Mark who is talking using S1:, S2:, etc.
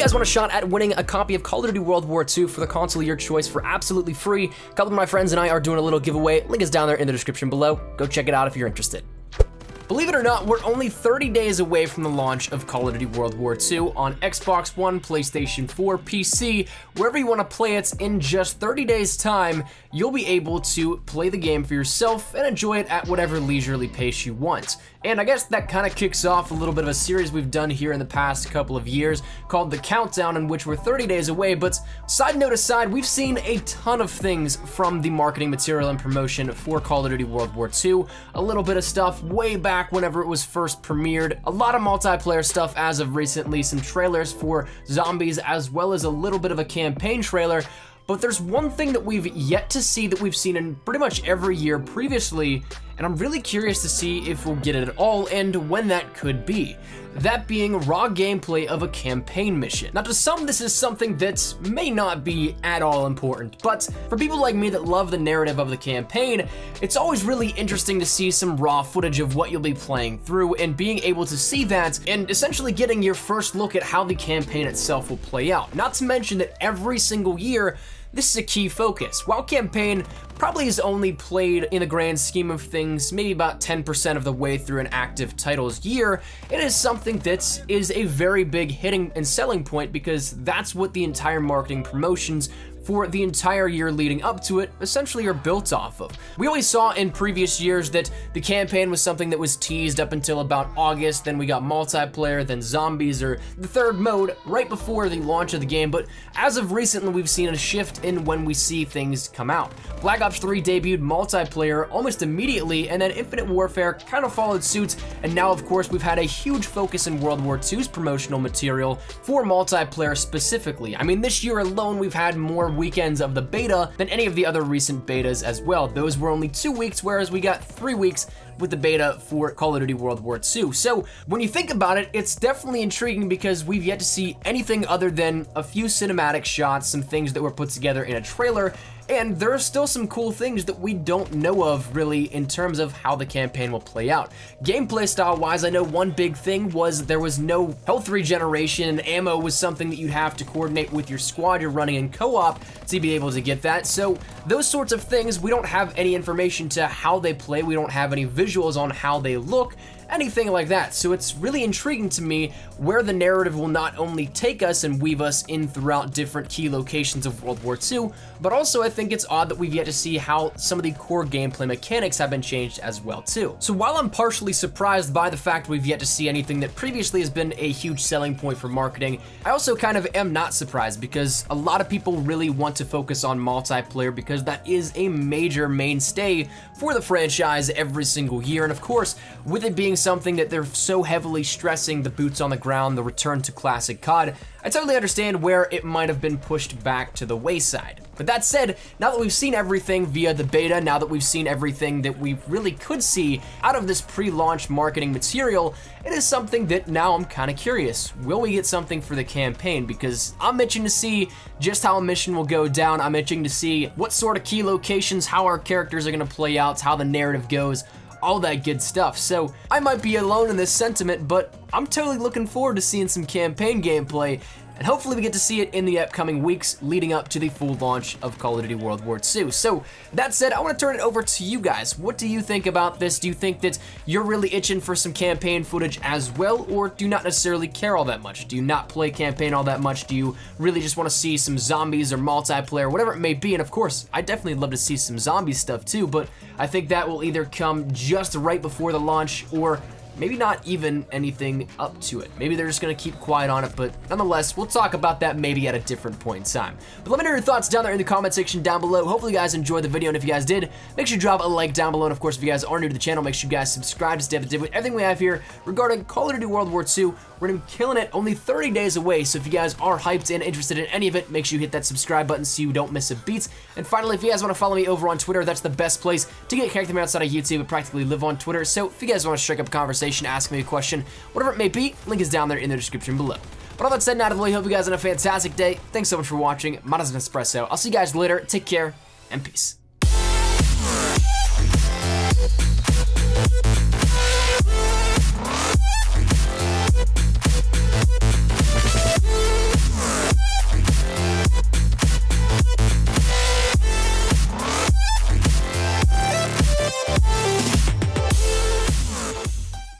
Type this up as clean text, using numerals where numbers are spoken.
S1: you guys want a shot at winning a copy of Call of Duty World War II for the console of your choice for absolutely free, a couple of my friends and I are doing a little giveaway. Link is down there in the description below. Go check it out if you're interested. Believe it or not, we're only 30 days away from the launch of Call of Duty World War II on Xbox One, PlayStation 4, PC, wherever you want to play it. In just 30 days time, you'll be able to play the game for yourself and enjoy it at whatever leisurely pace you want. And I guess that kind of kicks off a little bit of a series we've done here in the past couple of years called The Countdown, in which we're 30 days away. But side note aside, we've seen a ton of things from the marketing material and promotion for Call of Duty World War II. A little bit of stuff way back whenever it was first premiered, a lot of multiplayer stuff as of recently, some trailers for zombies, as well as a little bit of a campaign trailer. But there's one thing that we've yet to see that we've seen in pretty much every year previously, and I'm really curious to see if we'll get it at all and when that could be. That being raw gameplay of a campaign mission. Now, to some, this is something that may not be at all important, but for people like me that love the narrative of the campaign, it's always really interesting to see some raw footage of what you'll be playing through and being able to see that and essentially getting your first look at how the campaign itself will play out. Not to mention that every single year, this is a key focus. While campaign probably is only played in the grand scheme of things maybe about 10% of the way through an active title's year, it is something that is a very big hitting and selling point because that's what the entire marketing promotions for the entire year leading up to it essentially are built off of. We always saw in previous years that the campaign was something that was teased up until about August, then we got multiplayer, then zombies, or the third mode right before the launch of the game, but as of recently we've seen a shift in when we see things come out. Black Ops 3 debuted multiplayer almost immediately, and then Infinite Warfare kind of followed suit, and now of course we've had a huge focus in World War II's promotional material for multiplayer specifically. I mean, this year alone we've had more weekends of the beta than any of the other recent betas as well. Those were only 2 weeks, whereas we got 3 weeks with the beta for Call of Duty World War II. So when you think about it, it's definitely intriguing because we've yet to see anything other than a few cinematic shots, some things that were put together in a trailer, and there are still some cool things that we don't know of really in terms of how the campaign will play out. Gameplay style wise, I know one big thing was there was no health regeneration, and ammo was something that you'd have to coordinate with your squad you're running in co-op to be able to get that. So those sorts of things, we don't have any information to how they play, we don't have any visuals on how they look, anything like that. So it's really intriguing to me where the narrative will not only take us and weave us in throughout different key locations of World War II, but also I think it's odd that we've yet to see how some of the core gameplay mechanics have been changed as well too. So while I'm partially surprised by the fact we've yet to see anything that previously has been a huge selling point for marketing, I also kind of am not surprised because a lot of people really want to focus on multiplayer because that is a major mainstay for the franchise every single year. And of course, with it being something that they're so heavily stressing, the boots on the ground, the return to classic COD, I totally understand where it might have been pushed back to the wayside. But that said, now that we've seen everything via the beta, now that we've seen everything that we really could see out of this pre-launch marketing material, it is something that now I'm kind of curious. Will we get something for the campaign? Because I'm itching to see just how a mission will go down. I'm itching to see what sort of key locations, how our characters are going to play out, how the narrative goes, all that good stuff. So I might be alone in this sentiment, but I'm totally looking forward to seeing some campaign gameplay, and hopefully we get to see it in the upcoming weeks leading up to the full launch of Call of Duty World War II. So that said, I want to turn it over to you guys. What do you think about this? Do you think that you're really itching for some campaign footage as well, or do you not necessarily care all that much? Do you not play campaign all that much? Do you really just want to see some zombies or multiplayer, whatever it may be? And of course, I definitely love to see some zombie stuff too, but I think that will either come just right before the launch or maybe not even anything up to it. Maybe they're just gonna keep quiet on it, but nonetheless, we'll talk about that maybe at a different point in time. But let me know your thoughts down there in the comment section down below. Hopefully you guys enjoyed the video, and if you guys did, make sure you drop a like down below, and of course, if you guys are new to the channel, make sure you guys subscribe to stay up to date with everything we have here regarding Call of Duty World War II. We're gonna be killing it, only 30 days away, so if you guys are hyped and interested in any of it, make sure you hit that subscribe button so you don't miss a beat. And finally, if you guys wanna follow me over on Twitter, that's the best place to get connected with me outside of YouTube. I practically live on Twitter, so if you guys wanna strike up a conversation, ask me a question, whatever it may be, link is down there in the description below. But all that said, I hope you guys have a fantastic day. Thanks so much for watching. My name is Espresso. I'll see you guys later. Take care, and peace.